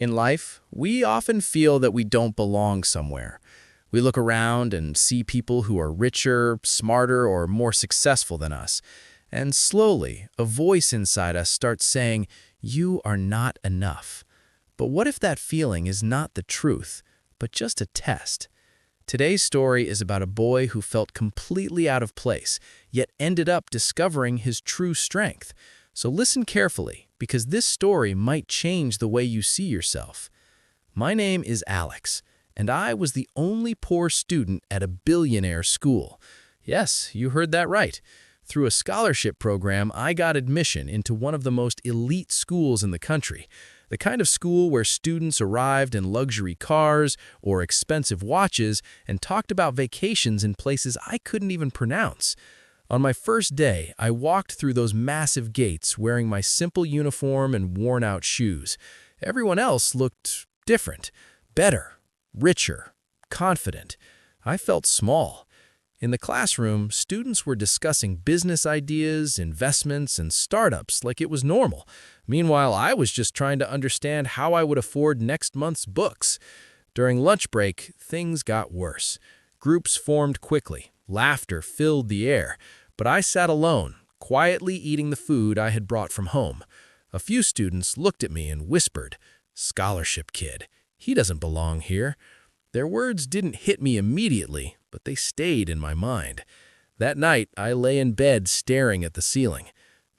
In life, we often feel that we don't belong somewhere. We look around and see people who are richer, smarter, or more successful than us. And slowly, a voice inside us starts saying, "You are not enough." But what if that feeling is not the truth, but just a test? Today's story is about a boy who felt completely out of place, yet ended up discovering his true strength. So listen carefully, because this story might change the way you see yourself. My name is Alex, and I was the only poor student at a billionaire school. Yes, you heard that right. Through a scholarship program, I got admission into one of the most elite schools in the country, the kind of school where students arrived in luxury cars or expensive watches and talked about vacations in places I couldn't even pronounce. On my first day, I walked through those massive gates wearing my simple uniform and worn-out shoes. Everyone else looked different, better, richer, confident. I felt small. In the classroom, students were discussing business ideas, investments, and startups like it was normal. Meanwhile, I was just trying to understand how I would afford next month's books. During lunch break, things got worse. Groups formed quickly. Laughter filled the air. But I sat alone, quietly eating the food I had brought from home. A few students looked at me and whispered, "Scholarship kid. He doesn't belong here." Their words didn't hit me immediately, but they stayed in my mind. That night, I lay in bed staring at the ceiling.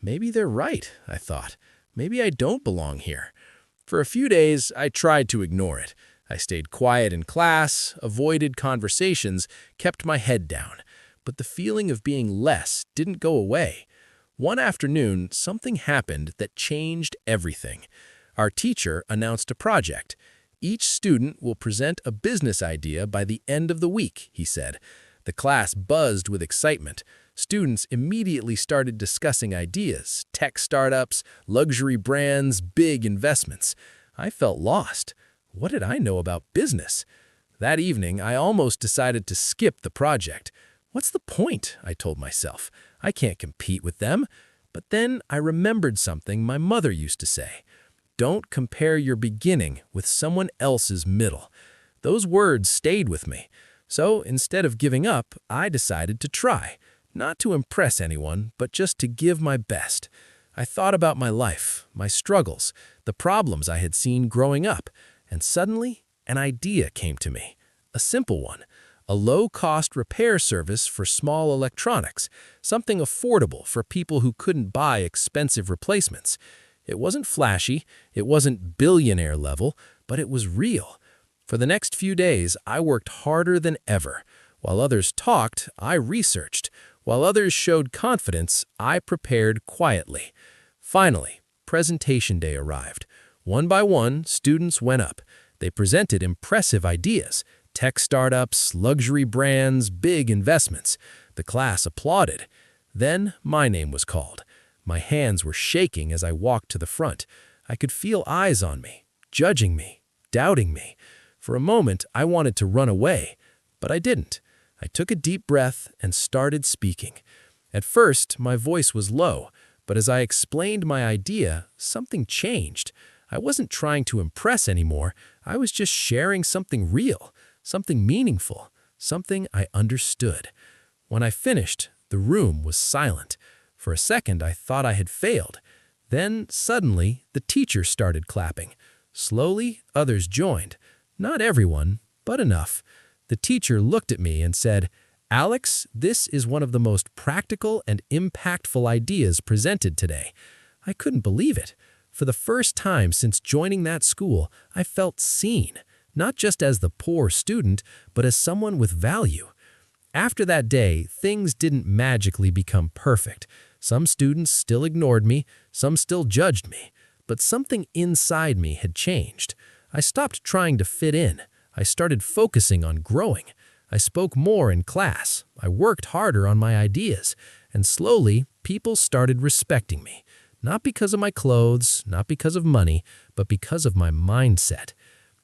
Maybe they're right, I thought. Maybe I don't belong here. For a few days, I tried to ignore it. I stayed quiet in class, avoided conversations, kept my head down. But the feeling of being less didn't go away. One afternoon, something happened that changed everything. Our teacher announced a project. "Each student will present a business idea by the end of the week," he said. The class buzzed with excitement. Students immediately started discussing ideas, tech startups, luxury brands, big investments. I felt lost. What did I know about business? That evening, I almost decided to skip the project. What's the point? I told myself. I can't compete with them. But then I remembered something my mother used to say. Don't compare your beginning with someone else's middle. Those words stayed with me. So instead of giving up, I decided to try. Not to impress anyone, but just to give my best. I thought about my life, my struggles, the problems I had seen growing up, and suddenly an idea came to me. A simple one. A low-cost repair service for small electronics, something affordable for people who couldn't buy expensive replacements. It wasn't flashy, it wasn't billionaire level, but it was real. For the next few days, I worked harder than ever. While others talked, I researched. While others showed confidence, I prepared quietly. Finally, presentation day arrived. One by one, students went up. They presented impressive ideas. Tech startups, luxury brands, big investments. The class applauded. Then my name was called. My hands were shaking as I walked to the front. I could feel eyes on me, judging me, doubting me. For a moment, I wanted to run away, but I didn't. I took a deep breath and started speaking. At first, my voice was low, but as I explained my idea, something changed. I wasn't trying to impress anymore. I was just sharing something real. Something meaningful, something I understood. When I finished, the room was silent. For a second, I thought I had failed. Then, suddenly, the teacher started clapping. Slowly, others joined. Not everyone, but enough. The teacher looked at me and said, "Alex, this is one of the most practical and impactful ideas presented today." I couldn't believe it. For the first time since joining that school, I felt seen. Not just as the poor student, but as someone with value. After that day, things didn't magically become perfect. Some students still ignored me, some still judged me, but something inside me had changed. I stopped trying to fit in. I started focusing on growing. I spoke more in class. I worked harder on my ideas, and slowly, people started respecting me. Not because of my clothes, not because of money, but because of my mindset.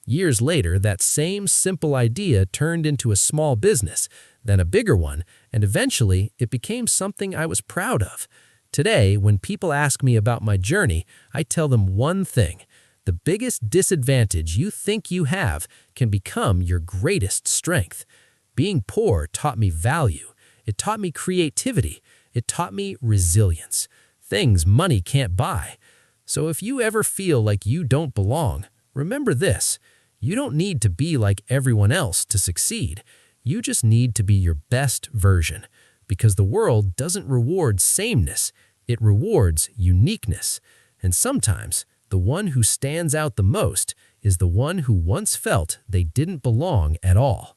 Years later, that same simple idea turned into a small business, then a bigger one, and eventually it became something I was proud of. Today, when people ask me about my journey, I tell them one thing. The The biggest disadvantage you think you have can become your greatest strength. Being poor taught me value. It taught me creativity. It taught me resilience. Things money can't buy. So if you ever feel like you don't belong, remember this: you don't need to be like everyone else to succeed. You just need to be your best version, because the world doesn't reward sameness, it rewards uniqueness. And sometimes, the one who stands out the most is the one who once felt they didn't belong at all.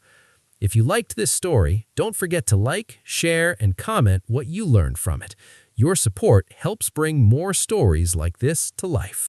If you liked this story, don't forget to like, share, and comment what you learned from it. Your support helps bring more stories like this to life.